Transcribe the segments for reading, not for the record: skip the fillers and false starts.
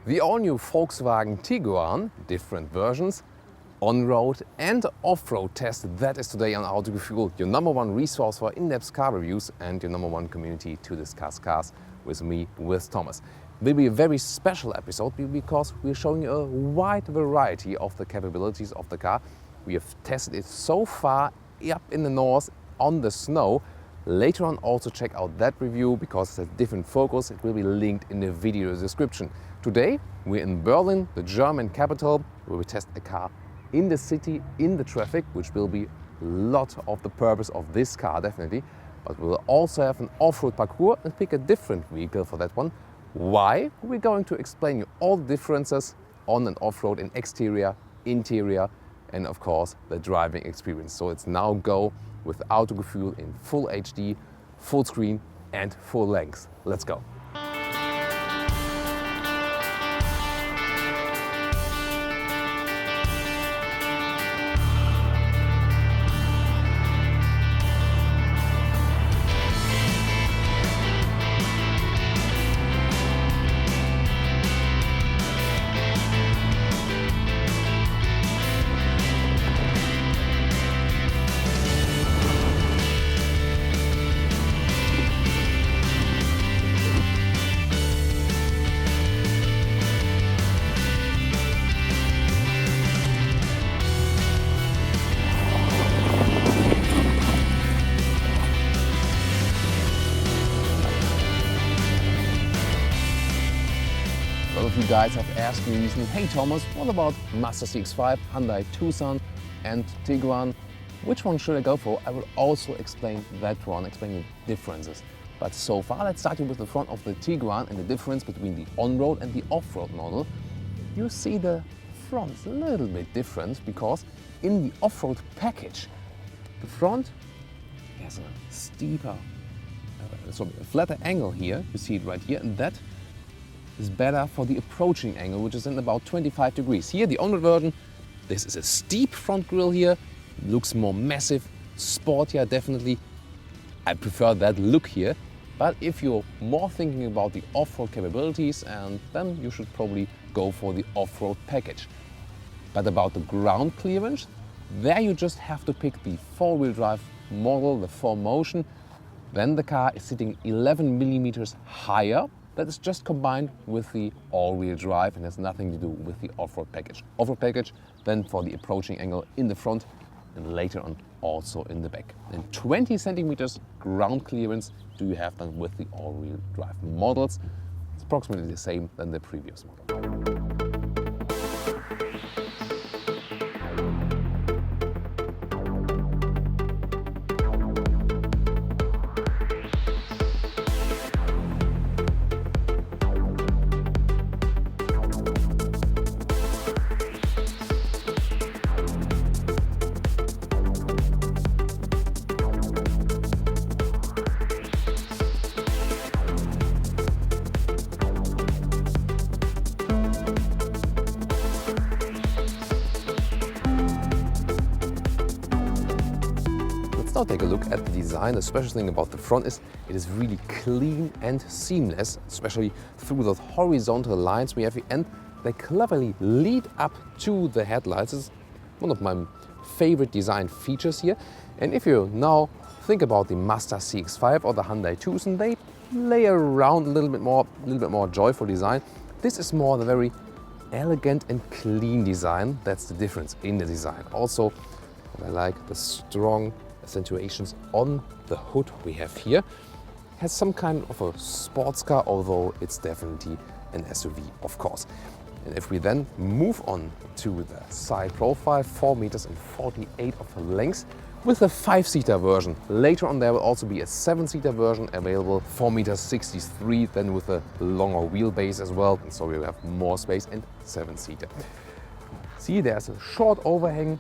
The all-new Volkswagen Tiguan, different versions, on-road and off-road test. That is today on Autogefühl, your number one resource for in-depth car reviews and your number one community to discuss cars with me, with Thomas. It will be a very special episode because we're showing you a wide variety of the capabilities of the car. We have tested it so far up in the north on the snow. Later on also check out that review because it's a different focus. It will be linked in the video description. Today we're in Berlin, the German capital, where we test a car in the city, in the traffic, which will be a lot of the purpose of this car definitely. But we'll also have an off-road parcours and pick a different vehicle for that one. Why? We're going to explain you all the differences on and off-road in exterior, interior, and of course the driving experience. So it's now go with Autogefühl in full HD, full screen and full length. Let's go. A lot of you guys have asked me recently, hey Thomas, what about Mazda CX-5, Hyundai Tucson and Tiguan? Which one should I go for? I will also explain that one, explain the differences. But so far, let's start with the front of the Tiguan and the difference between the on-road and the off-road model. You see the front's a little bit different because in the off-road package, the front has a steeper, a flatter angle here. You see it right here, and that is better for the approaching angle, which is in about 25 degrees. Here, the on-road version, this is a steep front grille here, looks more massive, sportier definitely. I prefer that look here, but if you're more thinking about the off-road capabilities, and then you should probably go for the off-road package. But about the ground clearance, there you just have to pick the four-wheel drive model, the 4Motion. Then the car is sitting 11 millimeters higher. That is just combined with the all-wheel drive and has nothing to do with the off-road package. Off-road package then for the approaching angle in the front and later on also in the back. And 20 centimeters ground clearance do you have then with the all-wheel drive models. It's approximately the same than the previous model. Now take a look at the design. The special thing about the front is it is really clean and seamless, especially through those horizontal lines we have here, and they cleverly lead up to the headlights. It's one of my favorite design features here. And if you now think about the Mazda CX-5 or the Hyundai Tucson, they lay around a little bit more joyful design. This is more the very elegant and clean design. That's the difference in the design. Also, I like the strong accentuations on the hood we have here. Has some kind of a sports car, although it's definitely an SUV, of course. And if we then move on to the side profile, 4.48 meters of length with a 5-seater version. Later on there will also be a 7-seater version available, 4.63 meters, then with a longer wheelbase as well. And so we will have more space and 7-seater. See, there's a short overhang.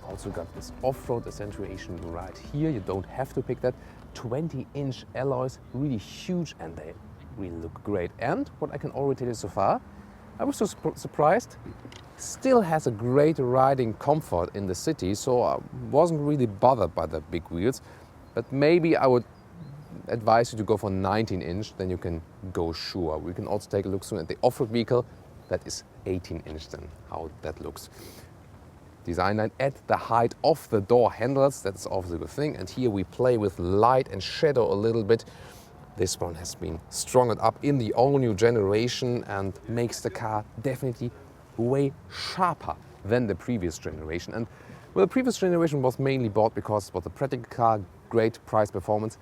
Also got this off-road accentuation right here. You don't have to pick that. 20-inch alloys, really huge, and they really look great. And what I can already tell you so far, I was so surprised, still has a great riding comfort in the city, so I wasn't really bothered by the big wheels. But maybe I would advise you to go for 19-inch, then you can go sure. We can also take a look soon at the off-road vehicle. That is 18-inch then, how that looks. Design line at the height of the door handles, that's also a good thing. And here we play with light and shadow a little bit. This one has been stronged up in the all-new generation and makes the car definitely way sharper than the previous generation. And well, the previous generation was mainly bought because it was a practical car, great price performance.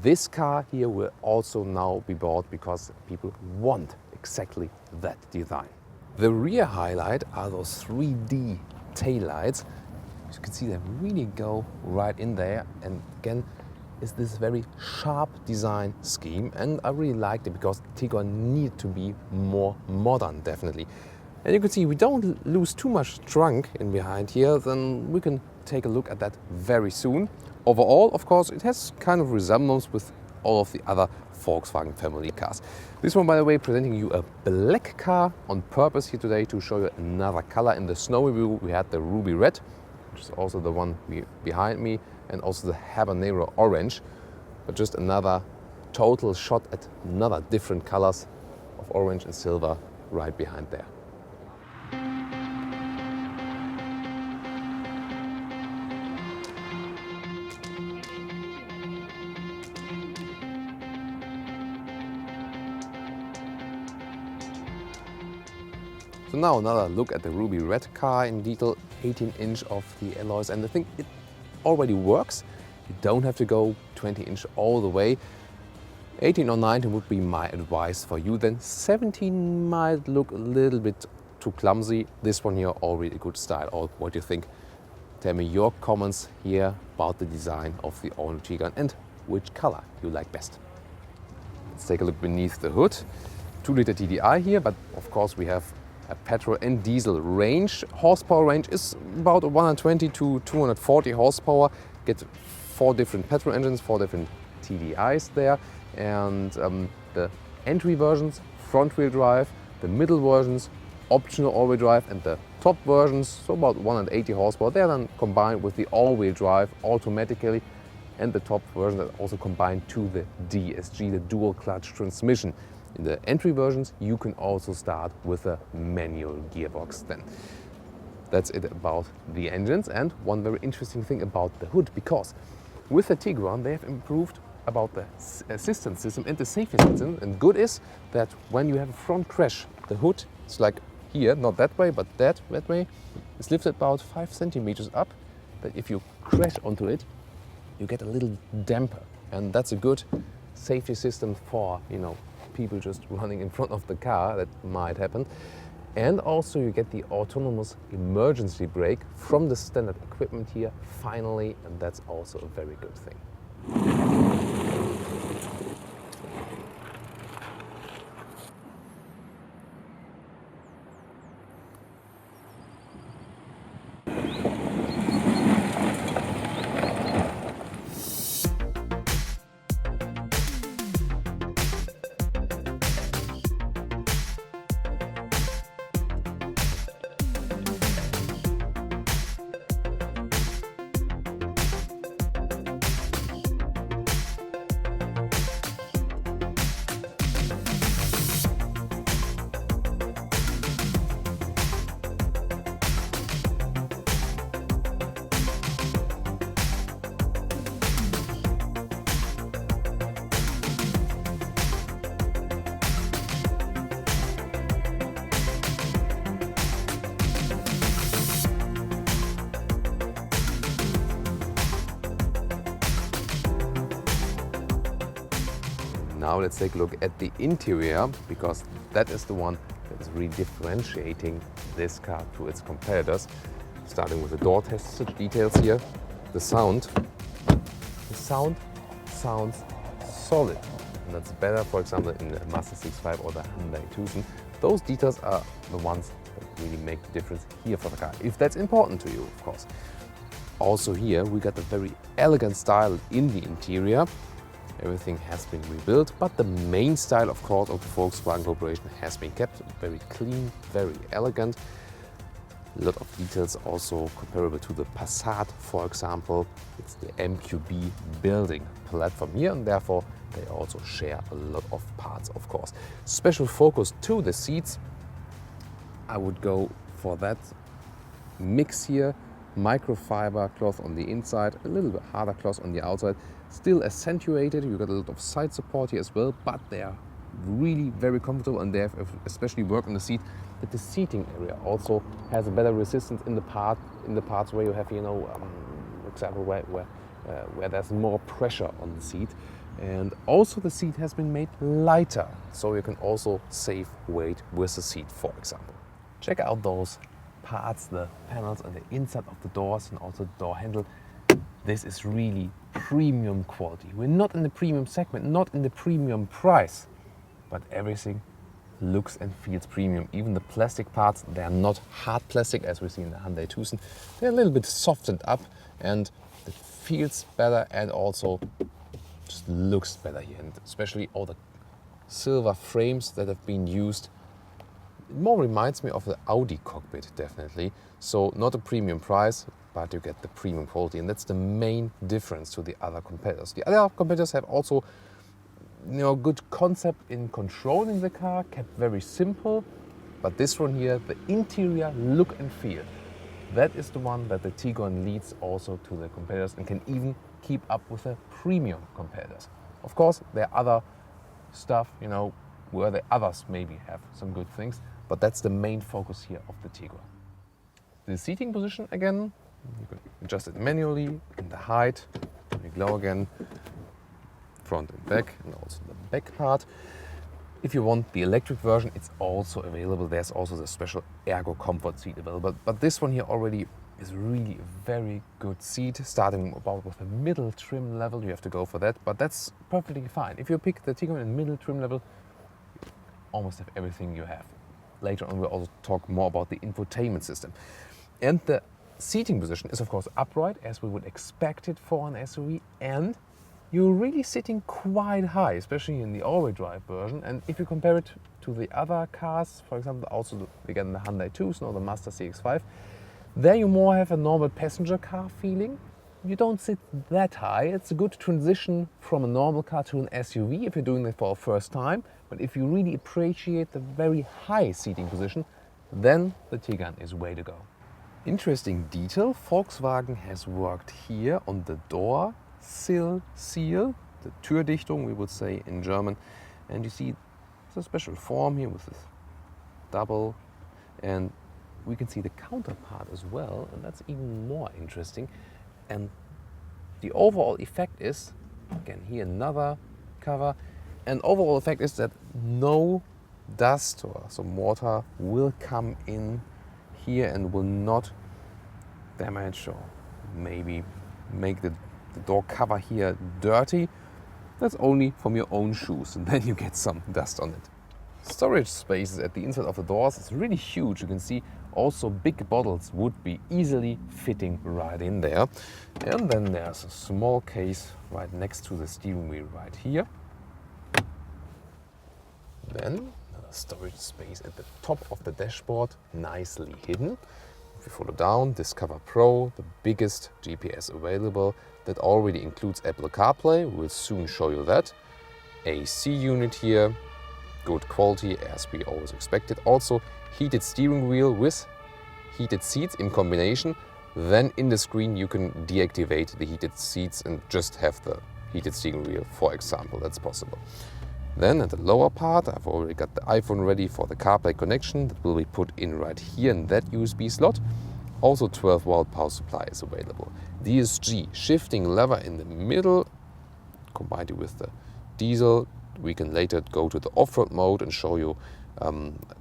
This car here will also now be bought because people want exactly that design. The rear highlight are those 3D taillights. As you can see, they really go right in there, and again is this very sharp design scheme, and I really liked it because Tiguan needed to be more modern, definitely. And you can see we don't lose too much trunk in behind here, then we can take a look at that very soon. Overall, of course, it has kind of resemblance with all of the other Volkswagen family cars. This one, by the way, presenting you a black car on purpose here today to show you another color. In the snowy blue we had the ruby red, which is also the one behind me, and also the habanero orange, but just another total shot at another different colors of orange and silver right behind there. So now another look at the ruby red car in detail, 18-inch of the alloys, and I think it already works. You don't have to go 20-inch all the way. 18 or 19 would be my advice for you. Then 17 might look a little bit too clumsy. This one here already a good style. Or what do you think? Tell me your comments here about the design of the all-new Tiguan and which color you like best. Let's take a look beneath the hood. 2-liter TDI here, but of course we have a petrol and diesel range. Horsepower range is about 120 to 240 horsepower. Get 4 different petrol engines, 4 different TDIs there. And the entry versions, front wheel drive, the middle versions, optional all-wheel drive, and the top versions, so about 180 horsepower. They are then combined with the all-wheel drive automatically, and the top version is also combined to the DSG, the dual clutch transmission. In the entry versions, you can also start with a manual gearbox then. That's it about the engines. And one very interesting thing about the hood, because with the Tiguan they have improved about the assistance system and the safety system. And good is that when you have a front crash, the hood is like here, not that way, but that way, is lifted about 5 centimeters up. That if you crash onto it, you get a little damper, and that's a good safety system for, you know, people just running in front of the car. That might happen. And also you get the autonomous emergency brake from the standard equipment here finally, and that's also a very good thing. Now let's take a look at the interior, because that is the one that is really differentiating this car to its competitors. Starting with the door test details here. The sound sounds solid, and that's better, for example, in the Mazda 6.5 or the Hyundai Tucson. Those details are the ones that really make the difference here for the car, if that's important to you, of course. Also here we got a very elegant style in the interior. Everything has been rebuilt, but the main style, of course, of the Volkswagen Corporation has been kept. Very clean, very elegant. A lot of details also comparable to the Passat, for example. It's the MQB building platform here, and therefore they also share a lot of parts, of course. Special focus to the seats, I would go for that mix here. Microfiber cloth on the inside, a little bit harder cloth on the outside, still accentuated. You got a lot of side support here as well, but they are really very comfortable, and they have especially worked on the seat that the seating area also has a better resistance in the parts where you have, you know, for example, where there's more pressure on the seat. And also the seat has been made lighter, so you can also save weight with the seat, for example. Check out those parts, the panels on the inside of the doors and also the door handle. This is really premium quality. We're not in the premium segment, not in the premium price, but everything looks and feels premium. Even the plastic parts, they are not hard plastic as we see in the Hyundai Tucson. They're a little bit softened up and it feels better and also just looks better here. And especially all the silver frames that have been used, it more reminds me of the Audi cockpit, definitely. So not a premium price, but you get the premium quality, and that's the main difference to the other competitors. The other competitors have also, you know, good concept in controlling the car, kept very simple. But this one here, the interior look and feel, that is the one that the Tiguan leads also to the competitors and can even keep up with the premium competitors. Of course, there are other stuff, you know, where the others maybe have some good things, but that's the main focus here of the Tiguan. The seating position again, you can adjust it manually in the height, make low again, front and back, and also the back part. If you want the electric version, it's also available. There's also the special Ergo Comfort seat available, but this one here already is really a very good seat, starting about with a middle trim level. You have to go for that, but that's perfectly fine. If you pick the Tiguan in middle trim level, you almost have everything you have. Later on, we'll also talk more about the infotainment system. And the seating position is of course upright, as we would expect it for an SUV, and you're really sitting quite high, especially in the all-wheel drive version. And if you compare it to the other cars, for example, also again the Hyundai Tucson or the Mazda CX-5, there you more have a normal passenger car feeling. You don't sit that high. It's a good transition from a normal car to an SUV if you're doing it for the first time. But if you really appreciate the very high seating position, then the Tiguan is way to go. Interesting detail, Volkswagen has worked here on the door sill seal, the Türdichtung we would say in German. And you see it's a special form here with this double, and we can see the counterpart as well, and that's even more interesting. And the overall effect is, again here another cover, and overall effect is that no dust or some water will come in here and will not damage or maybe make the door cover here dirty. That's only from your own shoes, and then you get some dust on it. Storage spaces at the inside of the doors is really huge. You can see also big bottles would be easily fitting right in there. And then there's a small case right next to the steering wheel right here. Then a storage space at the top of the dashboard, nicely hidden. If you follow down, Discover Pro, the biggest GPS available, that already includes Apple CarPlay. We'll soon show you that. AC unit here, good quality as we always expected. Also heated steering wheel with heated seats in combination. Then in the screen you can deactivate the heated seats and just have the heated steering wheel, for example. That's possible. Then at the lower part, I've already got the iPhone ready for the CarPlay connection that will be put in right here in that USB slot. Also 12-volt power supply is available. DSG shifting lever in the middle, combined with the diesel. We can later go to the off-road mode and show you,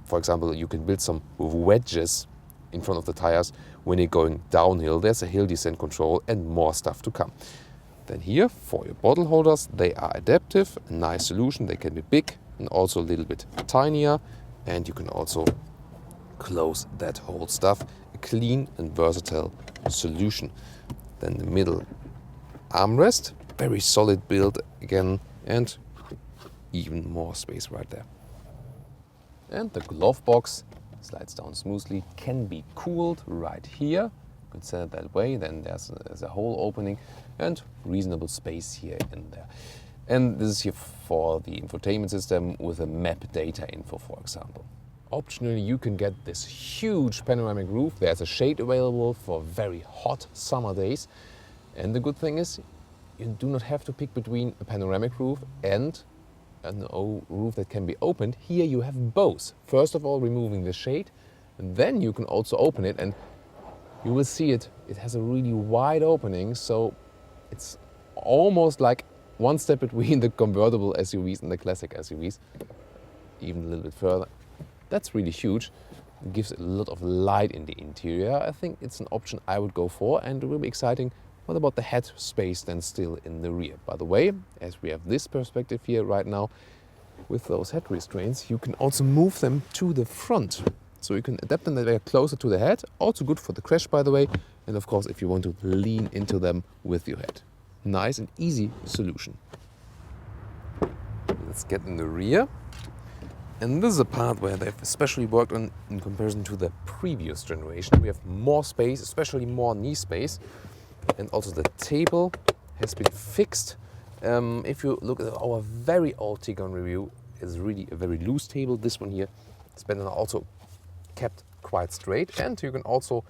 for example, you can build some wedges in front of the tires when you're going downhill. There's a hill descent control and more stuff to come. Then here, for your bottle holders, they are adaptive, a nice solution. They can be big and also a little bit tinier, and you can also close that whole stuff. A clean and versatile solution. Then the middle armrest, very solid build again, and even more space right there. And the glove box slides down smoothly, can be cooled right here. You could set it that way. Then there's a whole opening and reasonable space here and there. And this is here for the infotainment system with a map data info, for example. Optionally, you can get this huge panoramic roof. There's a shade available for very hot summer days. And the good thing is, you do not have to pick between a panoramic roof and a roof that can be opened. Here you have both. First of all, removing the shade, and then you can also open it, and you will see it. It has a really wide opening, so it's almost like one step between the convertible SUVs and the classic SUVs, even a little bit further. That's really huge. It gives a lot of light in the interior. I think it's an option I would go for, and it will be exciting. What about the head space then still in the rear? By the way, as we have this perspective here right now, with those head restraints, you can also move them to the front. So you can adapt them that they are closer to the head. Also good for the crash, by the way. And of course, if you want to lean into them with your head. Nice and easy solution. Let's get in the rear. And this is a part where they've especially worked on in comparison to the previous generation. We have more space, especially more knee space. And also the table has been fixed. If you look at our very old Tiguan review, it's really a very loose table. This one here has been also kept quite straight. And you can also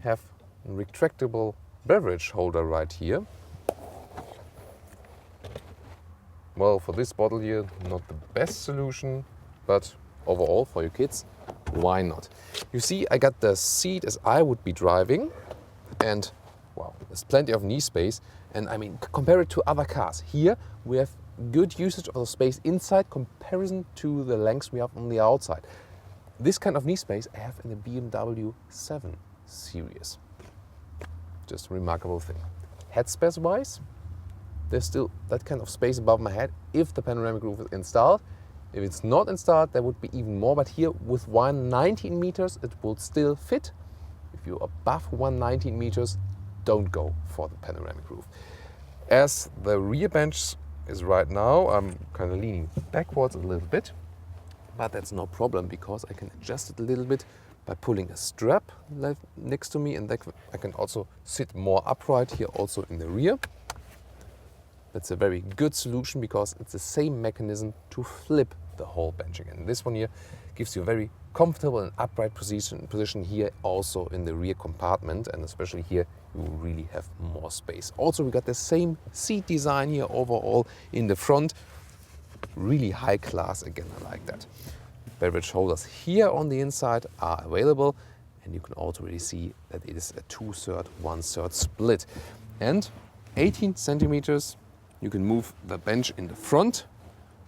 have a retractable beverage holder right here. Well, for this bottle here, not the best solution, but overall for your kids, why not? You see, I got the seat as I would be driving, and wow, there's plenty of knee space. And I mean, compare it to other cars. Here we have good usage of the space inside comparison to the lengths we have on the outside. This kind of knee space I have in the BMW 7 Series. Just a remarkable thing. Headspace wise, there's still that kind of space above my head if the panoramic roof is installed. If it's not installed, there would be even more. But here with 119 meters, it will still fit. If you're above 119 meters, don't go for the panoramic roof. As the rear bench is right now, I'm kind of leaning backwards a little bit, but that's no problem because I can adjust it a little bit by pulling a strap next to me, and I can also sit more upright here also in the rear. That's a very good solution because it's the same mechanism to flip the whole bench again. This one here gives you a very comfortable and upright position here also in the rear compartment, and especially here you really have more space. Also, we got the same seat design here overall in the front. Really high class again, I like that. Beverage holders here on the inside are available, and you can also really see that it is a 2/3, 1/3 split. And 18 centimeters, you can move the bench in the front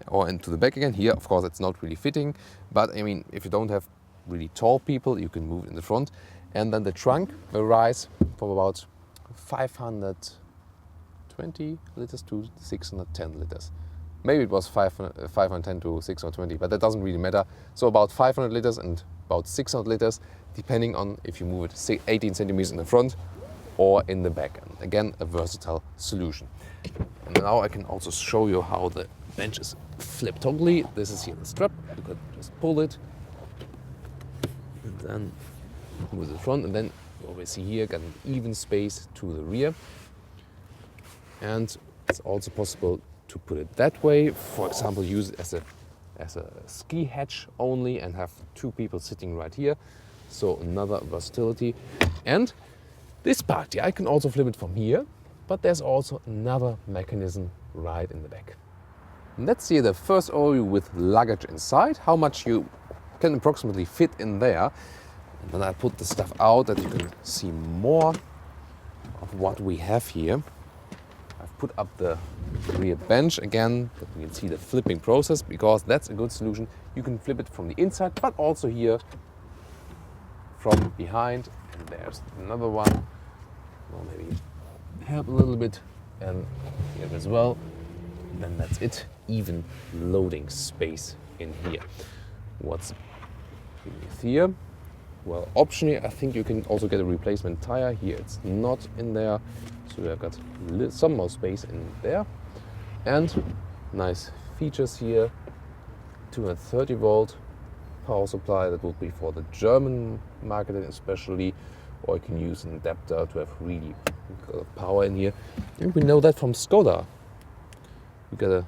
or into the back again. Here, of course, it's not really fitting, but I mean, if you don't have really tall people, you can move it in the front. And then the trunk will rise from about 520 liters to 610 liters. Maybe it was 510 to 620, but that doesn't really matter. So about 500 liters and about 600 liters, depending on if you move it 18 centimeters in the front or in the back. And again, a versatile solution. And now I can also show you how the bench is flipped totally. This is here the strap. You can just pull it and then move the front, and then you always see here got an even space to the rear. And it's also possible to put it that way. For example, use it as a ski hatch only and have two people sitting right here. So another versatility. And this part here, I can also flip it from here, but there's also another mechanism right in the back. And let's see the first overview with luggage inside, how much you can approximately fit in there. And then I put the stuff out that you can see more of what we have here. I've put up the rear bench again, that you can see the flipping process, because that's a good solution. You can flip it from the inside, but also here from behind. And there's another one. Well, maybe help a little bit, and here as well. And then that's it. Even loading space in here. What's beneath here? Well, optionally, I think you can also get a replacement tire. Here it's not in there, so I've got some more space in there. And nice features here. 230 volt power supply. That would be for the German market especially, or you can use an adapter to have really good power in here. And we know that from Skoda. You got a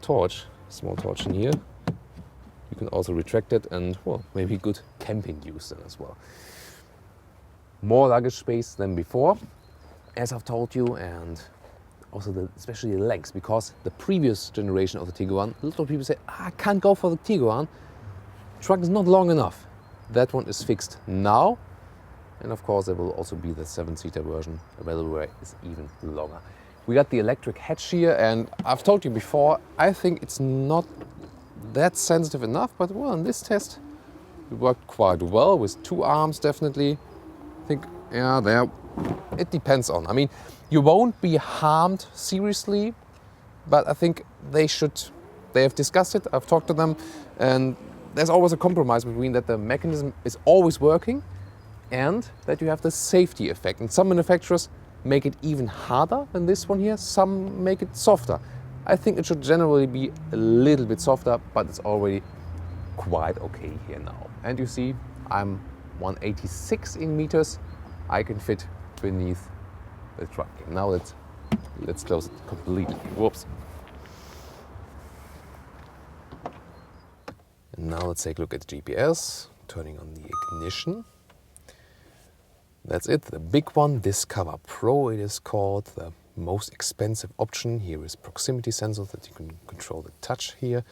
torch, small torch in here. You can also retract it and, well, maybe good camping use then as well. More luggage space than before, as I've told you, and also especially the legs, because the previous generation of the Tiguan, a lot of people say, I can't go for the Tiguan, truck is not long enough. That one is fixed now, and of course there will also be the 7-seater version available where it's even longer. We got the electric hatch here, and I've told you before, I think it's not that sensitive enough, but well, in this test it worked quite well with 2 arms definitely. I think, yeah, there, it depends on. I mean, you won't be harmed seriously, but I think they have discussed it, I've talked to them, and there's always a compromise between that the mechanism is always working and that you have the safety effect. And some manufacturers make it even harder than this one here, some make it softer. I think it should generally be a little bit softer, but it's already quite okay here now. And you see, I'm 186 in meters. I can fit beneath the truck. Now let's close it completely. Whoops. And now let's take a look at the GPS, turning on the ignition. That's it, the big one, Discover Pro it is called, the most expensive option. Here is proximity sensor that you can control the touch here,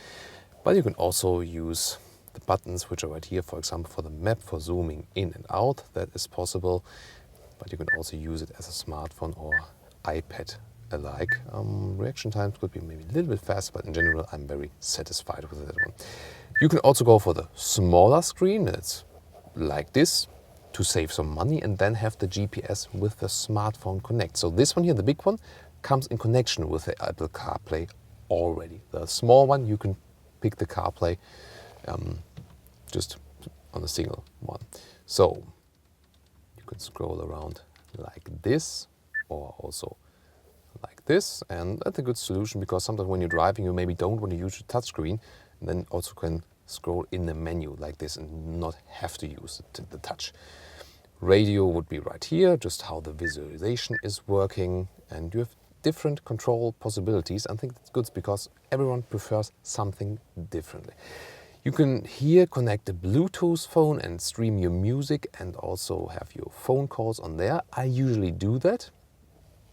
but you can also use the buttons which are right here, for example for the map, for zooming in and out, that is possible, but you can also use it as a smartphone or iPad alike. Reaction times could be maybe a little bit fast, but in general I'm very satisfied with that one. You can also go for the smaller screen, it's like this, to save some money, and then have the GPS with the smartphone connect. So this one here, the big one, comes in connection with the Apple CarPlay already. The small one, you can pick the CarPlay just on a single one. So you can scroll around like this, or also like this, and that's a good solution because sometimes when you're driving you maybe don't want to use the touchscreen, and then also can scroll in the menu like this and not have to use the touch. Radio would be right here, just how the visualization is working, and you have different control possibilities. I think that's good because everyone prefers something differently. You can here connect a Bluetooth phone and stream your music and also have your phone calls on there. I usually do that,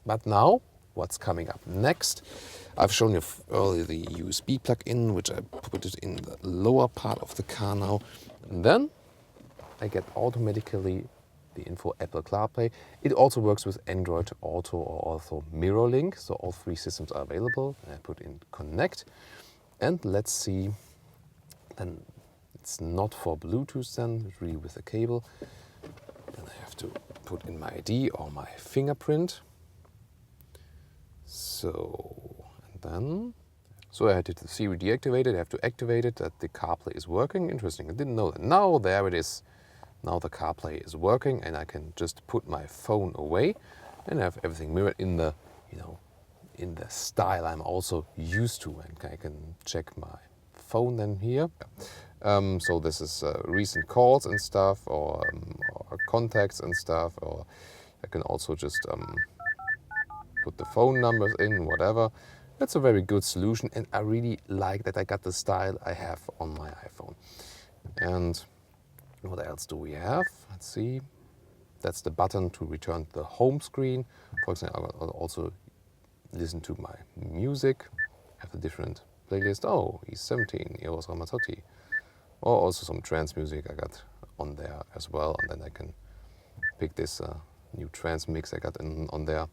but now what's coming up next? I've shown you earlier the USB plug-in, which I put it in the lower part of the car now. And then I get automatically the info Apple CarPlay. It also works with Android Auto or also MirrorLink, so all 3 systems are available. I put in Connect, and let's see, then it's not for Bluetooth then, it's really with a cable. Then I have to put in my ID or my fingerprint. So I had to see deactivated, I have to activate it, that the CarPlay is working. Interesting, I didn't know that. Now there it is. Now the CarPlay is working, and I can just put my phone away and have everything mirrored in the, in the style I'm also used to. And I can check my phone then here. So this is recent calls and stuff, or contacts and stuff, or I can also just put the phone numbers in, whatever. That's a very good solution, and I really like that I got the style I have on my iPhone. And what else do we have? Let's see. That's the button to return to the home screen. For example, I'll also listen to my music, have a different playlist. Oh, he's 17, Eros Ramazzotti. Or also some trance music I got on there as well. And then I can pick this new trance mix I got on there.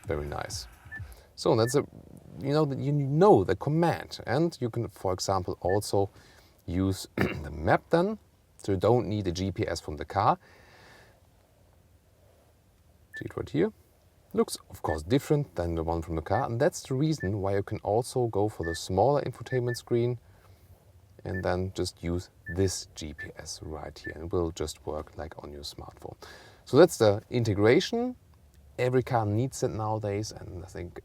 Very nice. So that's the command, and you can, for example, also use the map then, so you don't need a GPS from the car. See it right here. Looks, of course, different than the one from the car, and that's the reason why you can also go for the smaller infotainment screen and then just use this GPS right here, and it will just work like on your smartphone. So that's the integration. Every car needs it nowadays, and I think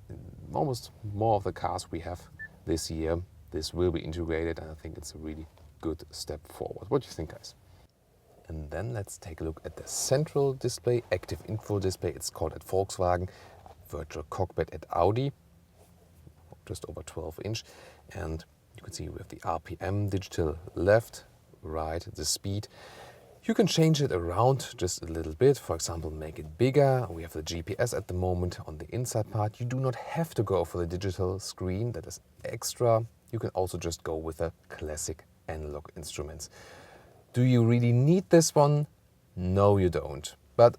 almost more of the cars we have this year, this will be integrated, and I think it's a really good step forward. What do you think, guys? And then let's take a look at the central display, active info display, it's called at Volkswagen. virtual cockpit at Audi, just over 12 inch. And you can see we have the RPM digital left, right, the speed. You can change it around just a little bit, for example, make it bigger. We have the GPS at the moment on the inside part. You do not have to go for the digital screen, that is extra. You can also just go with the classic analog instruments. Do you really need this one? No, you don't. But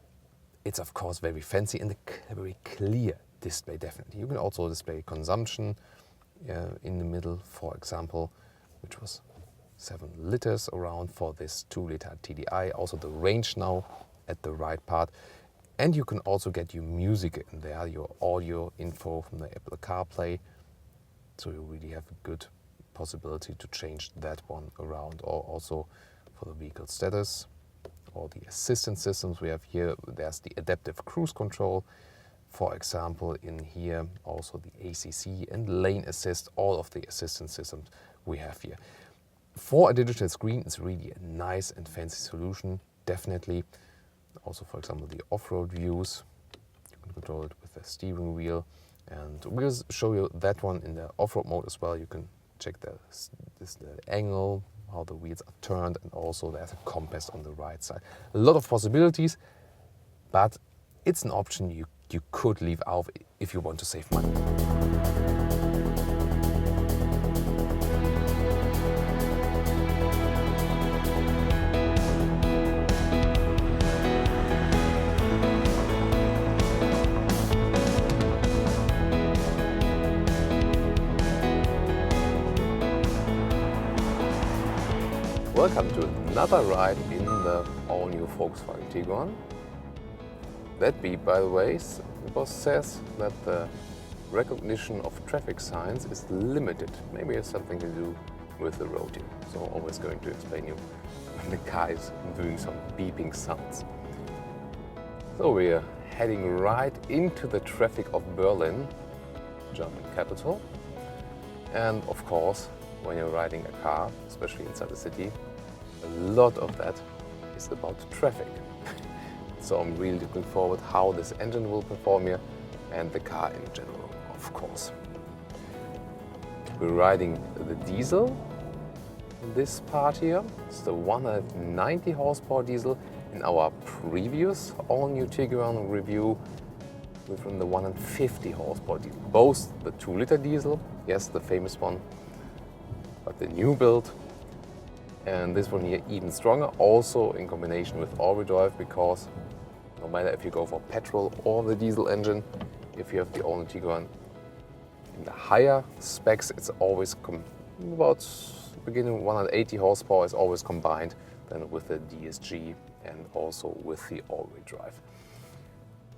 it's of course very fancy and a very clear display, definitely. You can also display consumption in the middle, for example, which was 7 liters around for this 2-liter TDI. Also the range now at the right part. And you can also get your music in there, your audio info from the Apple CarPlay. So you really have a good possibility to change that one around, or also for the vehicle status or the assistance systems we have here. There's the adaptive cruise control, for example, in here, also the ACC and lane assist, all of the assistance systems we have here. For a digital screen, it's really a nice and fancy solution, definitely. Also, for example, the off-road views. You can control it with the steering wheel. And we'll show you that one in the off-road mode as well. You can check the angle, how the wheels are turned, and also there's a compass on the right side. A lot of possibilities, but it's an option you could leave out if you want to save money. Welcome to another ride in the all-new Volkswagen Tiguan. That beep, by the way, the boss says that the recognition of traffic signs is limited. Maybe it has something to do with the road here. So I'm always going to explain you when the car is doing some beeping sounds. So we're heading right into the traffic of Berlin, German capital. And of course, when you're riding a car, especially inside the city, a lot of that is about traffic. So I'm really looking forward how this engine will perform here and the car in general, of course. We're riding the diesel, this part here. It's the 190 horsepower diesel. In our previous all-new Tiguan review, we're from the 150 horsepower diesel. Both the 2-liter diesel, yes, the famous one, but the new build, and this one here even stronger, also in combination with all-wheel drive, because no matter if you go for petrol or the diesel engine, if you have the all-new Tiguan in the higher specs, it's always about beginning 180 horsepower is always combined then with the DSG and also with the all-wheel drive.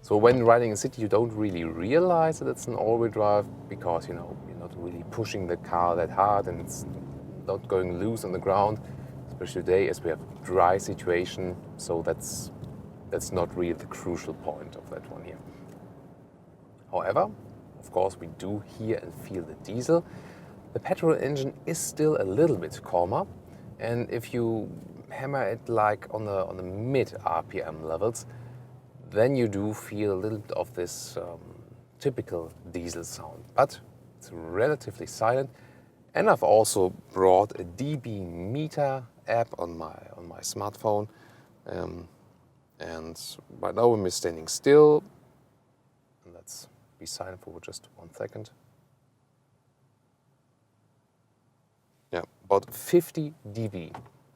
So when riding in city, you don't really realize that it's an all-wheel drive because you're not really pushing the car that hard and it's not going loose on the ground, especially today as we have a dry situation. So that's not really the crucial point of that one here. However, of course, we do hear and feel the diesel. The petrol engine is still a little bit calmer, and if you hammer it like on the mid RPM levels, then you do feel a little bit of this typical diesel sound. But it's relatively silent, and I've also brought a dB meter app on my smartphone. And right now we're standing still, and let's be silent for just 1 second. Yeah, about 50 dB.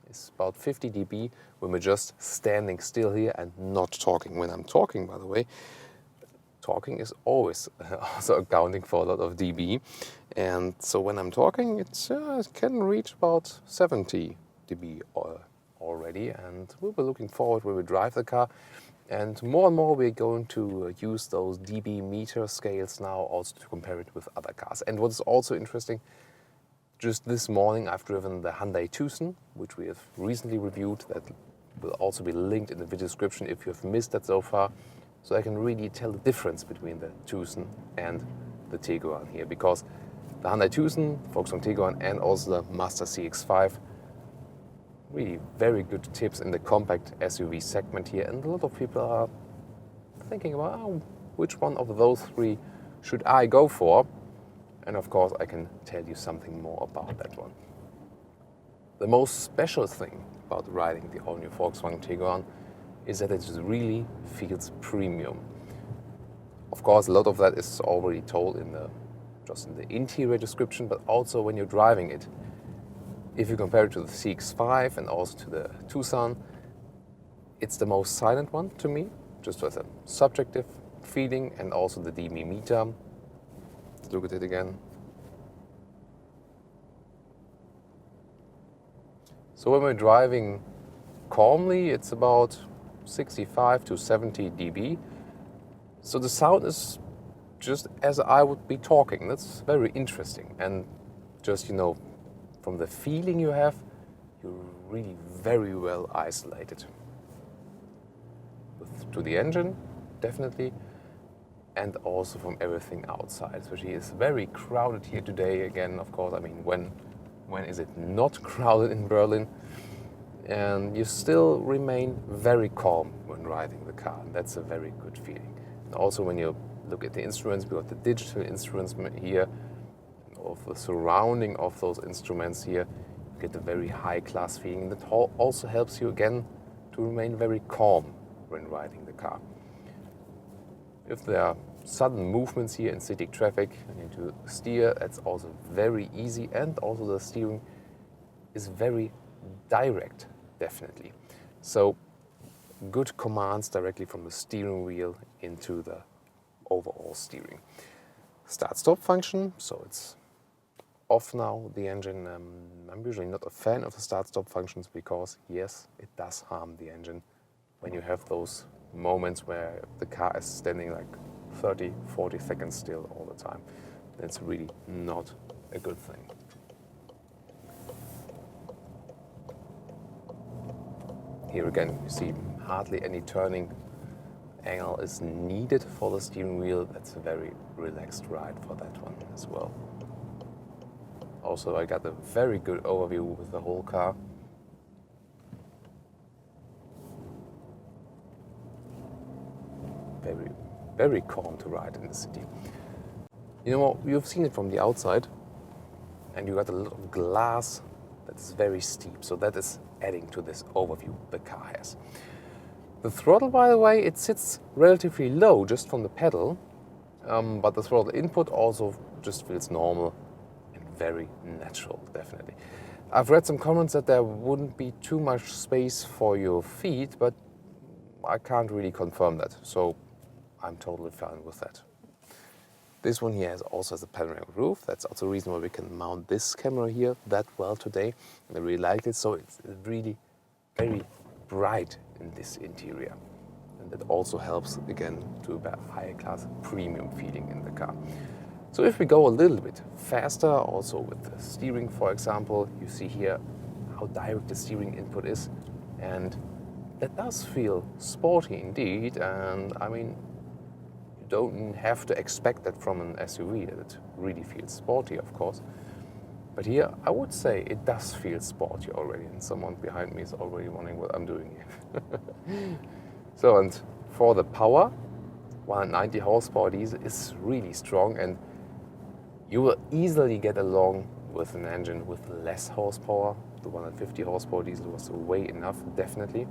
It's about 50 dB when we're just standing still here and not talking. When I'm talking, by the way, talking is always also accounting for a lot of dB. And so when I'm talking, it can reach about 70 dB already. And we'll be looking forward when we drive the car. And more we're going to use those dB meter scales now also to compare it with other cars. And what is also interesting, just this morning I've driven the Hyundai Tucson, which we have recently reviewed. That will also be linked in the video description if you have missed that so far. So I can really tell the difference between the Tucson and the Tiguan here, because the Hyundai Tucson, Volkswagen Tiguan, and also the Mazda CX-5, really very good tips in the compact SUV segment here. And a lot of people are thinking about, which one of those three should I go for? And of course, I can tell you something more about that one. The most special thing about riding the all-new Volkswagen Tiguan is that it really feels premium. Of course, a lot of that is already told just in the interior description, but also when you're driving it. If you compare it to the CX-5 and also to the Tucson, it's the most silent one to me, just as a subjective feeling, and also the dB meter. Let's look at it again. So when we're driving calmly, it's about 65 to 70 dB. So the sound is just as I would be talking. That's very interesting. And just, from the feeling you have, you're really very well isolated. To the engine, definitely, and also from everything outside, especially it's very crowded here today again, of course. I mean, when is it not crowded in Berlin? And you still remain very calm when riding the car, and that's a very good feeling. And also when you look at the instruments, we got the digital instruments here, of the surrounding of those instruments here, you get a very high class feeling. That also helps you again to remain very calm when riding the car. If there are sudden movements here in city traffic and you need to steer, that's also very easy, and also the steering is very direct, definitely. So good commands directly from the steering wheel into the overall steering. Start-stop function, so it's off now, the engine. I'm usually not a fan of the start-stop functions because, yes, it does harm the engine when you have those moments where the car is standing like 30, 40 seconds still all the time. That's really not a good thing. Here again, you see hardly any turning angle is needed for the steering wheel. That's a very relaxed ride for that one as well. Also, I got a very good overview with the whole car. Very, very calm to ride in the city. You know what, you've seen it from the outside, and you got a little glass that is very steep, so that is adding to this overview the car has. The throttle, by the way, it sits relatively low just from the pedal, but the throttle input also just feels normal and very natural, definitely. I've read some comments that there wouldn't be too much space for your feet, but I can't really confirm that, so I'm totally fine with that. This one here also has a panoramic roof. That's also the reason why we can mount this camera here that well today. And I really like it, so it's really very bright in this interior. And that also helps, again, to a higher class premium feeling in the car. So if we go a little bit faster, also with the steering, for example, you see here how direct the steering input is. And that does feel sporty indeed. And I mean, don't have to expect that from an SUV. It really feels sporty, of course. But here, I would say it does feel sporty already, and someone behind me is already wondering what I'm doing here. So, and for the power, 190 horsepower diesel is really strong, and you will easily get along with an engine with less horsepower. The 150 horsepower diesel was way enough, definitely.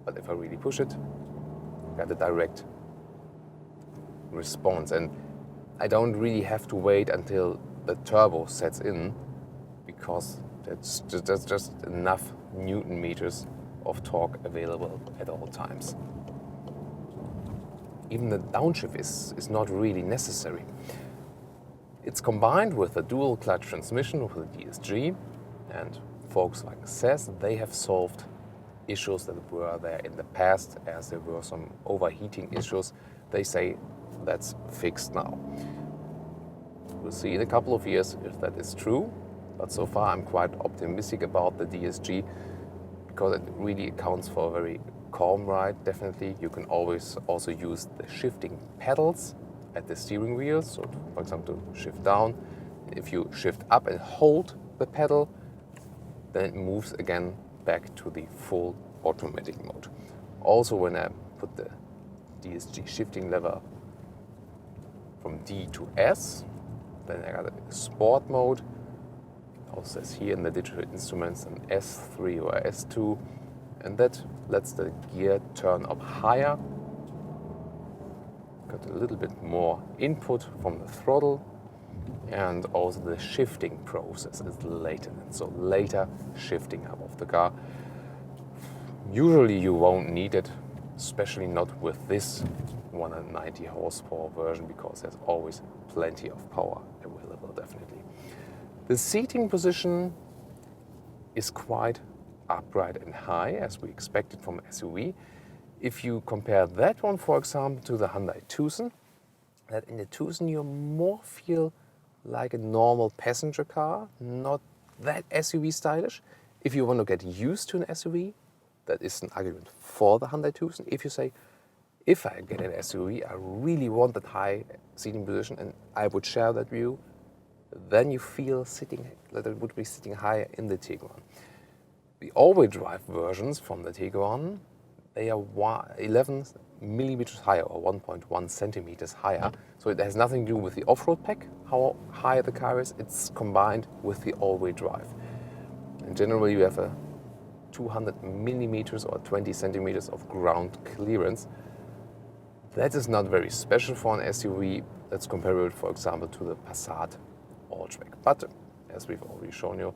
But if I really push it, I got a direct response, and I don't really have to wait until the turbo sets in, because that's just enough Newton meters of torque available at all times. Even the downshift is not really necessary. It's combined with a dual clutch transmission with a DSG, and Volkswagen says they have solved issues that were there in the past, as there were some overheating issues. They say that's fixed now. We'll see in a couple of years if that is true, but so far I'm quite optimistic about the DSG, because it really accounts for a very calm ride, definitely. You can always also use the shifting pedals at the steering wheel, so for example to shift down. If you shift up and hold the pedal, then it moves again back to the full automatic mode. Also when I put the DSG shifting lever from D to S. Then I got a sport mode. It also says here in the digital instruments an S3 or S2, and that lets the gear turn up higher. Got a little bit more input from the throttle, and also the shifting process is later, so later shifting up of the car. Usually you won't need it, especially not with this 190 horsepower version, because there's always plenty of power available, definitely. The seating position is quite upright and high, as we expected from SUV. If you compare that one, for example, to the Hyundai Tucson, that in the Tucson you more feel like a normal passenger car, not that SUV stylish. If you want to get used to an SUV, that is an argument for the Hyundai Tucson. If you say, if I get an SUV, I really want that high seating position, and I would share that view, then you feel that it would be sitting higher in the Tiguan. The all-wheel drive versions from the Tiguan, they are 11 millimeters higher, or 1.1 centimeters higher. So it has nothing to do with the off-road pack, how high the car is. It's combined with the all-wheel drive. And generally you have a 200 millimeters or 20 centimeters of ground clearance. That is not very special for an SUV. That's comparable, for example, to the Passat all-track. But as we've already shown you,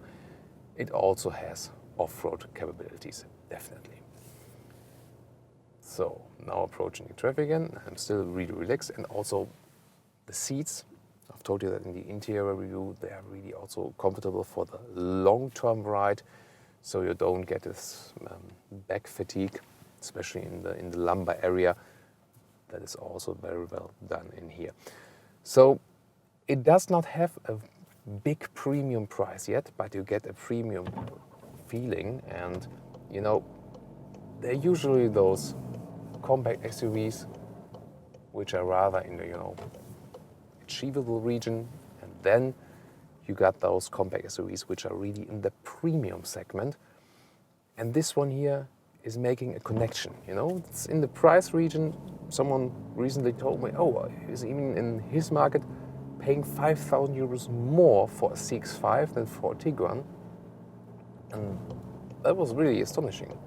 it also has off-road capabilities, definitely. So now approaching the traffic again, I'm still really relaxed, and also the seats, I've told you that in the interior review, they are really also comfortable for the long-term ride, so you don't get this back fatigue, especially in the lumbar area. That is also very well done in here. So it does not have a big premium price yet, but you get a premium feeling, and you know, they're usually those compact SUVs which are rather in the achievable region, and then you got those compact SUVs which are really in the premium segment. And this one here is making a connection. It's in the price region. Someone recently told me, he's even in his market paying 5,000 euros more for a CX-5 than for a Tiguan, and that was really astonishing.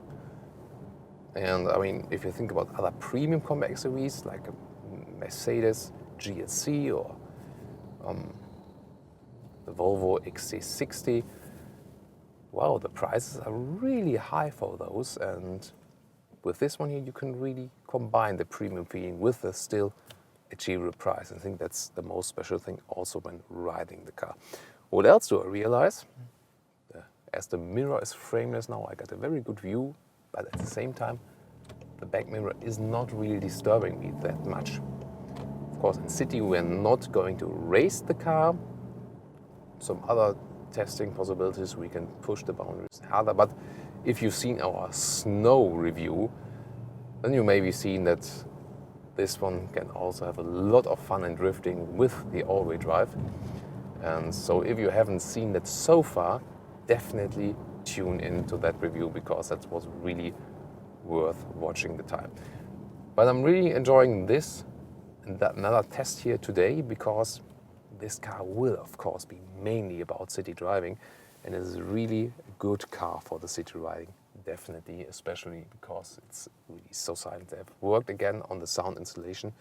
And I mean, if you think about other premium compact SUVs like a Mercedes GLC or the Volvo XC60, wow, the prices are really high for those. And with this one here, you can really combine the premium feeling with the still achievable price. I think that's the most special thing also when riding the car. What else do I realize? As the mirror is frameless now, I got a very good view, but at the same time, the back mirror is not really disturbing me that much. Of course, in city, we're not going to race the car. Some other testing possibilities, we can push the boundaries harder. But if you've seen our snow review, then you may be seeing that this one can also have a lot of fun in drifting with the all-wheel drive. And so if you haven't seen that so far, definitely tune into that review, because that was really worth watching the time. But I'm really enjoying this and another test here today, because this car will of course be mainly about city driving, and it is really a good car for the city riding, definitely, especially because it's really so silent. I've worked again on the sound installation,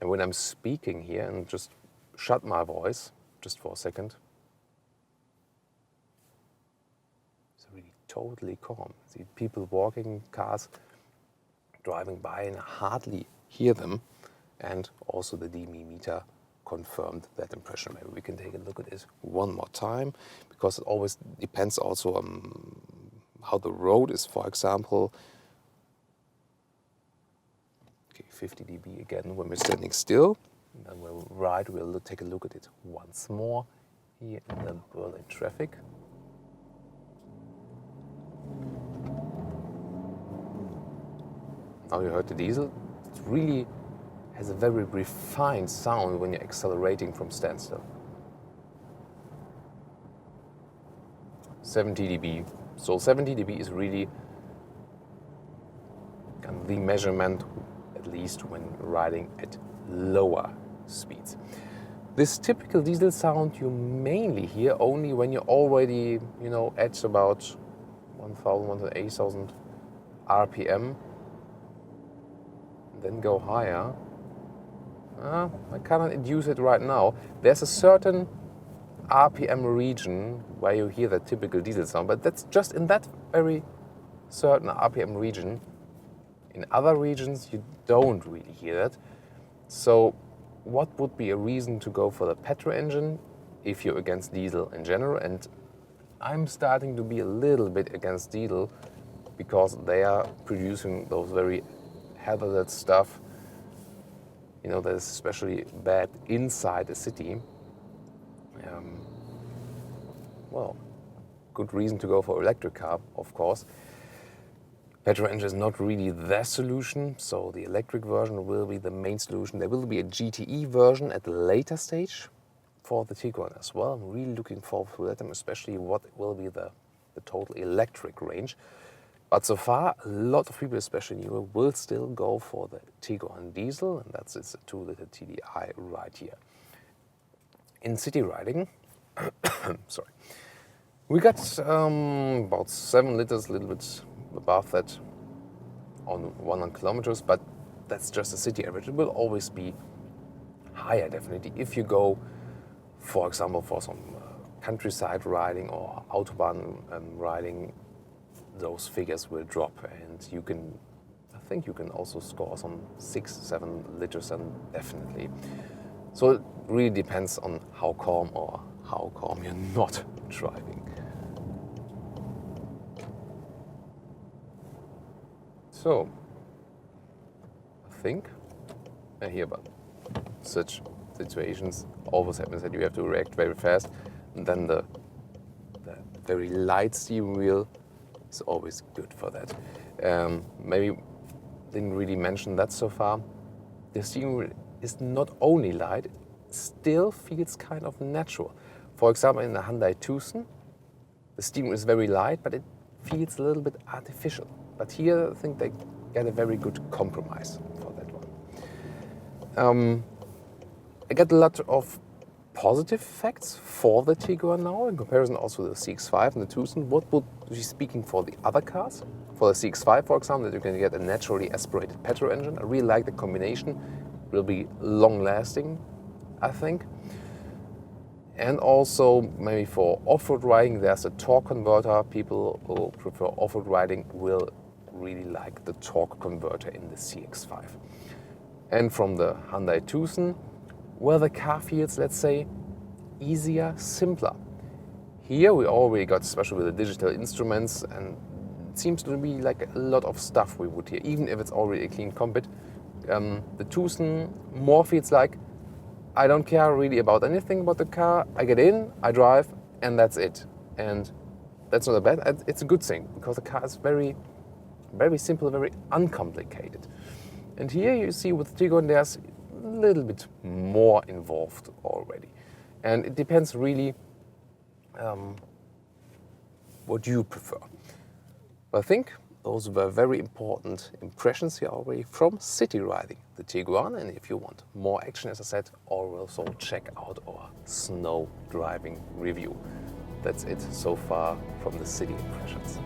and when I'm speaking here, and just shut my voice just for a second, it's really totally calm. See people walking, cars driving by, and I hardly hear them. And also the DME meter confirmed that impression. Maybe we can take a look at it one more time, because it always depends also on how the road is, for example. Okay, 50 dB again when we're standing still. And then we'll take a look at it once more here in the Berlin traffic. Now you heard the diesel. It really has a very refined sound when you're accelerating from standstill. 70 dB. So 70 dB is really kind of the measurement at at least when riding at lower speeds. This typical diesel sound you mainly hear only when you're already, at about 1,000 to 8,000 RPM. Then go higher. I cannot induce it right now. There's a certain RPM region where you hear the typical diesel sound, but that's just in that very certain RPM region. In other regions, you don't really hear that. So what would be a reason to go for the petrol engine if you're against diesel in general? And I'm starting to be a little bit against diesel because they are producing those very hazardous stuff, that is especially bad inside a city. Good reason to go for electric car, of course. Petrol engine is not really the solution, so the electric version will be the main solution. There will be a GTE version at a later stage for the Tiguan as well. I'm really looking forward to that, and especially what will be the total electric range. But so far, a lot of people, especially in Europe, will still go for the Tiguan diesel, and that's its 2-liter TDI right here. In city riding, sorry, we got about 7 liters, a little bit above that on 100 kilometers, but that's just a city average. It will always be higher, definitely, if you go, for example, for some countryside riding or Autobahn riding. Those figures will drop, and I think you can also score some 6-7 liters, and definitely. So it really depends on how calm or how calm you're not driving. So I think I hear about such situations always happens that you have to react very fast, and then the very light steering wheel is always good for that. Maybe didn't really mention that so far. The steering wheel is not only light, it still feels kind of natural. For example, in the Hyundai Tucson, the steering wheel is very light, but it feels a little bit artificial. But here, I think they get a very good compromise for that one. I get a lot of positive facts for the Tiguan now, in comparison also to the CX-5 and the Tucson. What would be speaking for the other cars? For the CX-5, for example, that you can get a naturally aspirated petrol engine. I really like the combination. Will be long-lasting, I think. And also, maybe for off-road riding, there's a torque converter. People who prefer off-road riding will really like the torque converter in the CX-5. And from the Hyundai Tucson, well, the car feels, let's say, easier, simpler. Here we already got, especially with the digital instruments, and it seems to be like a lot of stuff we would hear, even if it's already a clean cockpit. The Tucson more feels like I don't care really about anything about the car. I get in, I drive, and that's it. And that's not a bad, it's a good thing, because the car is very, very simple, very uncomplicated. And here you see with Tiguan there's a little bit more involved already. And it depends really what you prefer. But I think those were very important impressions here already from city riding the Tiguan. And if you want more action, as I said, also check out our snow driving review. That's it so far from the city impressions.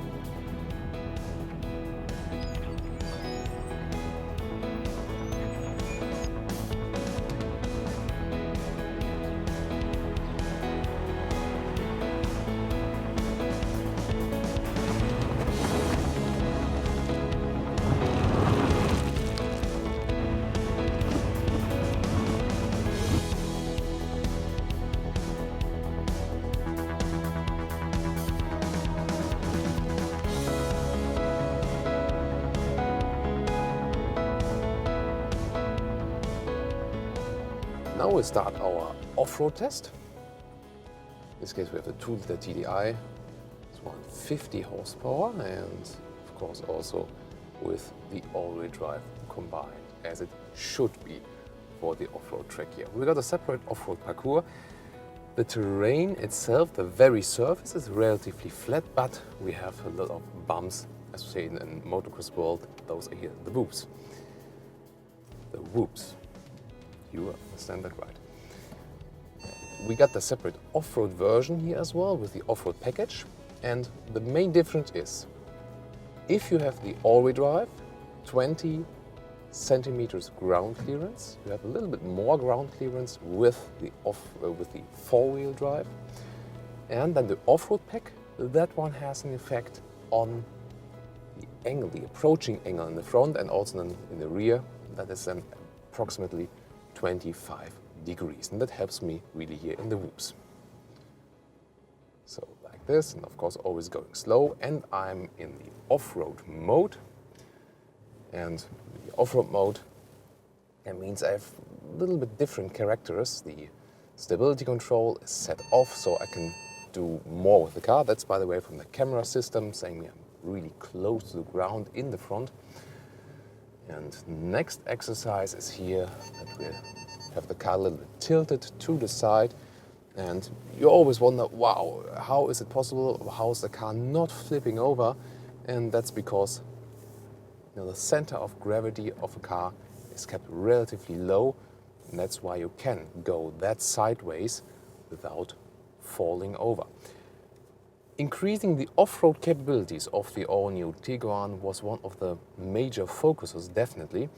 Now we start our off-road test. In this case we have the 2-liter TDI, it's 150 horsepower, and of course also with the all-wheel drive combined, as it should be for the off-road track here. We got a separate off-road parcours. The terrain itself, the very surface, is relatively flat, but we have a lot of bumps, as we say in the motocross world. Those are here the boops. whoops. You understand that right. We got the separate off-road version here as well with the off-road package. And the main difference is, if you have the all-wheel drive, 20 centimeters ground clearance, you have a little bit more ground clearance with the four-wheel drive. And then the off-road pack, that one has an effect on the angle, the approaching angle in the front and also in the rear. That is then approximately 25 degrees, and that helps me really here in the whoops. So like this, and of course always going slow, and I'm in the off-road mode. And the off-road mode, that means I have a little bit different characters. The stability control is set off, so I can do more with the car. That's, by the way, from the camera system, saying I'm really close to the ground in the front. And next exercise is here, that we have the car a little bit tilted to the side. And you always wonder, wow, how is it possible? How is the car not flipping over? And that's because the center of gravity of a car is kept relatively low. And that's why you can go that sideways without falling over. Increasing the off-road capabilities of the all-new Tiguan was one of the major focuses, definitely,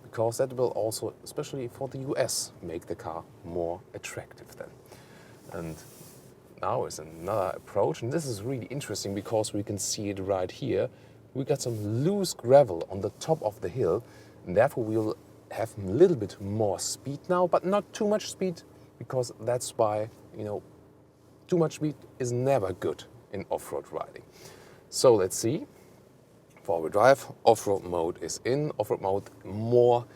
because that will also, especially for the US, make the car more attractive then. And now is another approach, and this is really interesting because we can see it right here. We got some loose gravel on the top of the hill, and therefore we'll have a little bit more speed now, but not too much speed, because that's why, too much speed is never good in off-road riding. So let's see. Four-wheel drive, off-road mode is in. Off-road mode, more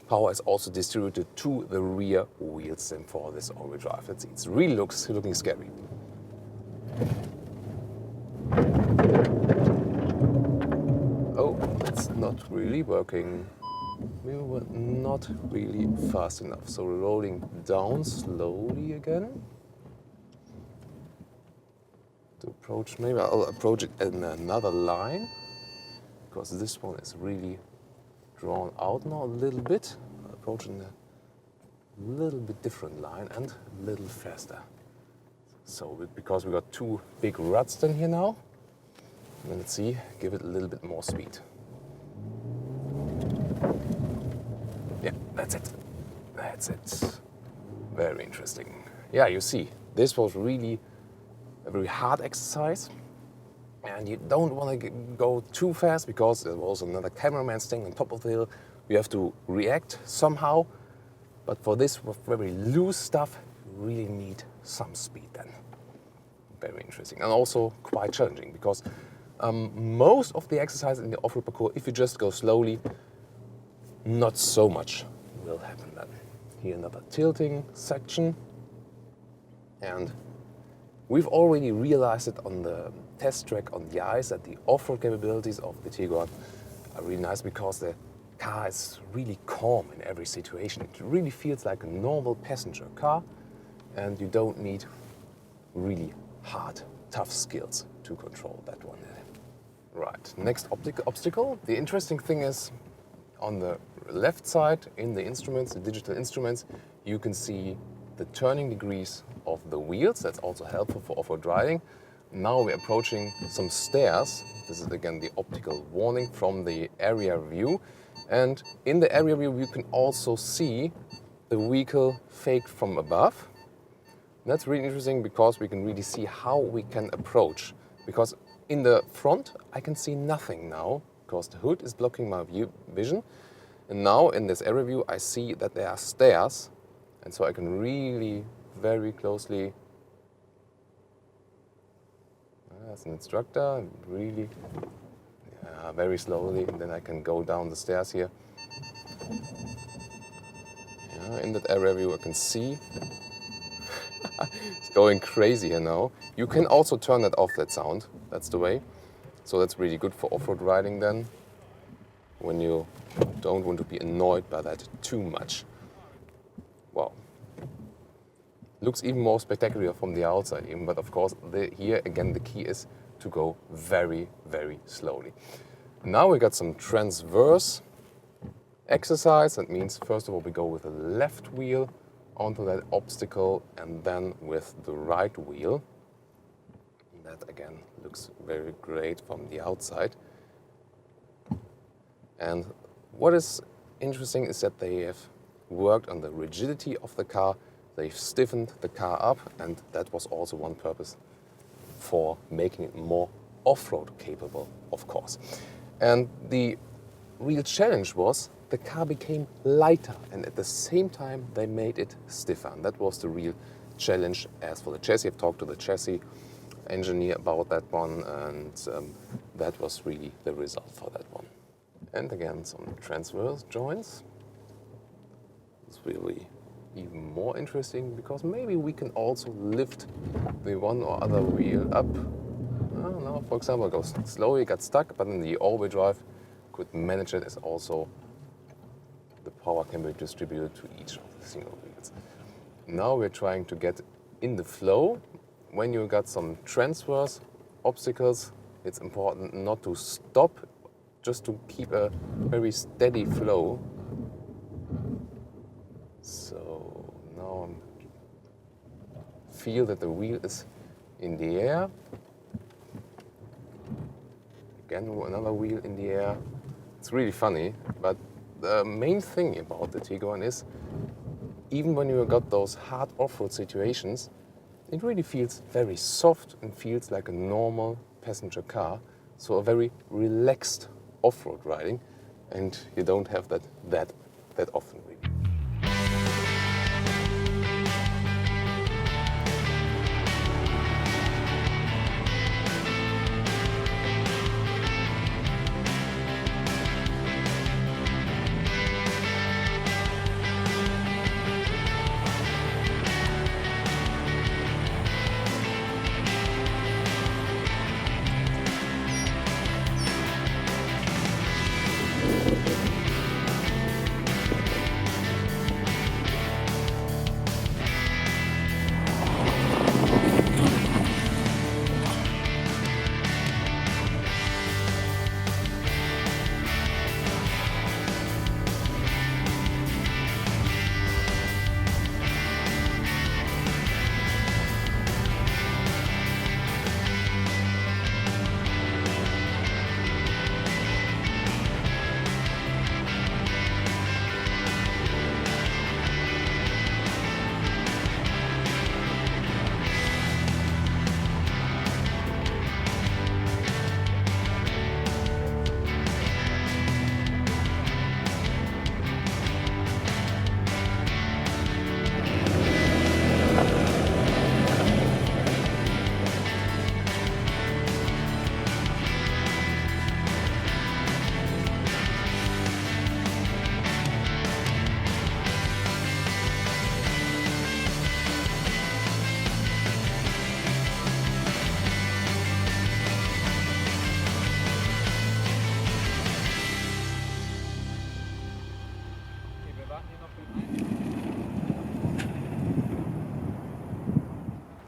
power is also distributed to the rear wheels than for this all-wheel drive. Let's see. It really looking scary. Oh, it's not really working. We were not really fast enough. So rolling down slowly again. To approach, maybe I'll approach it in another line, because this one is really drawn out now a little bit. I'll approach in a little bit different line and a little faster. So because we got two big ruts then here now, and let's see, give it a little bit more speed. Yeah, that's it. That's it. Very interesting. Yeah, you see, this was really a very hard exercise, and you don't want to go too fast because there was another cameraman staying on top of the hill. You have to react somehow, but for this very loose stuff, you really need some speed then. Very interesting, and also quite challenging, because most of the exercise in the off-road parcours, if you just go slowly, not so much will happen then. Here another tilting section, and we've already realized it on the test track on the ice that the off-road capabilities of the Tiguan are really nice, because the car is really calm in every situation. It really feels like a normal passenger car, and you don't need really hard, tough skills to control that one. Right, next obstacle. The interesting thing is, on the left side in the instruments, the digital instruments, you can see the turning degrees of the wheels. That's also helpful for off-road riding. Now we're approaching some stairs. This is again the optical warning from the area view. And in the area view, you can also see the vehicle faked from above. And that's really interesting, because we can really see how we can approach. Because in the front, I can see nothing now, because the hood is blocking my vision. And now in this area view, I see that there are stairs. And so I can really very closely, as an instructor, really very slowly, and then I can go down the stairs here. In that area view I can see. It's going crazy here now. You can also turn that off, that sound. That's the way. So that's really good for off-road riding then, when you don't want to be annoyed by that too much. Wow. Looks even more spectacular from the outside even, but of course here again the key is to go very, very slowly. Now we got some transverse exercise. That means first of all we go with the left wheel onto that obstacle and then with the right wheel. That again looks very great from the outside. And what is interesting is that they have worked on the rigidity of the car. They've stiffened the car up, and that was also one purpose for making it more off-road capable, of course. And the real challenge was the car became lighter, and at the same time they made it stiffer. And that was the real challenge. As for the chassis, I've talked to the chassis engineer about that one, and that was really the result for that one. And again, some transverse joints. It's really even more interesting because maybe we can also lift the one or other wheel up. Now, for example, it goes slowly, got stuck, but in the all-wheel drive could manage it as also the power can be distributed to each of the single wheels. Now we're trying to get in the flow. When you got some transverse obstacles, it's important not to stop, just to keep a very steady flow. So now I feel that the wheel is in the air. Again, another wheel in the air. It's really funny, but the main thing about the Tiguan is, even when you got those hard off-road situations, it really feels very soft and feels like a normal passenger car. So a very relaxed off-road riding, and you don't have that often really.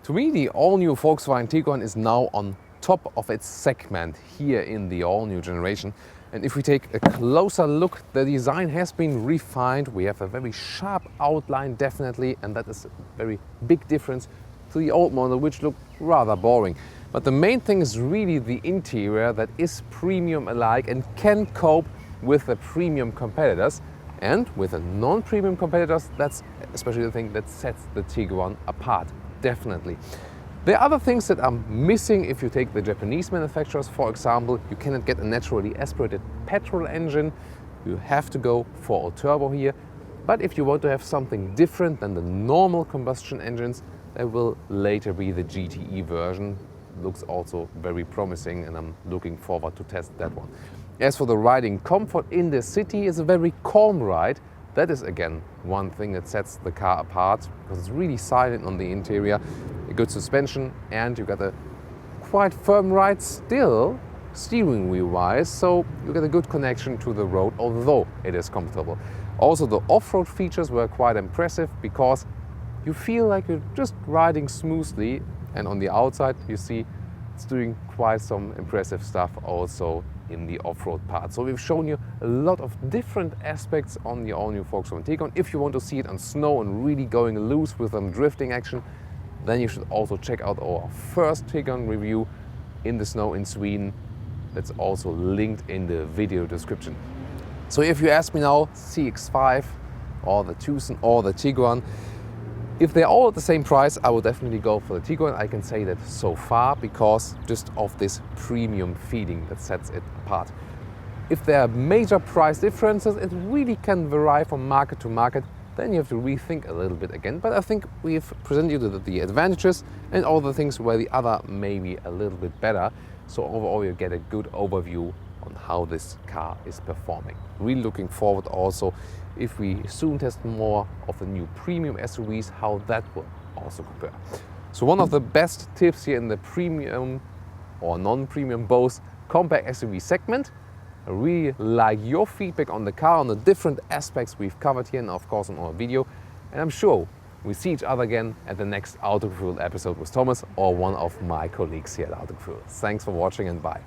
To me, the all-new Volkswagen Tiguan is now on top of its segment here in the all-new generation. And if we take a closer look, the design has been refined. We have a very sharp outline, definitely, and that is a very big difference to the old model, which looked rather boring. But the main thing is really the interior that is premium-alike and can cope with the premium competitors. And with the non-premium competitors, that's especially the thing that sets the Tiguan apart. Definitely. There are other things that are missing if you take the Japanese manufacturers, for example. You cannot get a naturally aspirated petrol engine. You have to go for a turbo here. But if you want to have something different than the normal combustion engines, there will later be the GTE version. Looks also very promising, and I'm looking forward to test that one. As for the riding comfort in the city, it's a very calm ride. That is again one thing that sets the car apart, because it's really silent on the interior, a good suspension, and you got a quite firm ride still, steering wheel wise, so you get a good connection to the road, although it is comfortable. Also, the off-road features were quite impressive because you feel like you're just riding smoothly, and on the outside you see it's doing quite some impressive stuff also in the off-road part. So we've shown you a lot of different aspects on the all-new Volkswagen Tiguan. If you want to see it on snow and really going loose with some drifting action, then you should also check out our first Tiguan review in the snow in Sweden. That's also linked in the video description. So if you ask me now, CX-5 or the Tucson or the Tiguan, if they're all at the same price, I would definitely go for the Tiguan. I can say that so far because just of this premium feeling that sets it apart. If there are major price differences, it really can vary from market to market. Then you have to rethink a little bit again. But I think we've presented you the advantages and all the things where the other may be a little bit better. So overall you get a good overview on how this car is performing. Really looking forward also if we soon test more of the new premium SUVs, how that will also compare. So one of the best tips here in the premium or non-premium both compact SUV segment. I really like your feedback on the car, on the different aspects we've covered here and of course on our video. And I'm sure we see each other again at the next Autogefühl episode with Thomas or one of my colleagues here at Autogefühl. Thanks for watching and bye.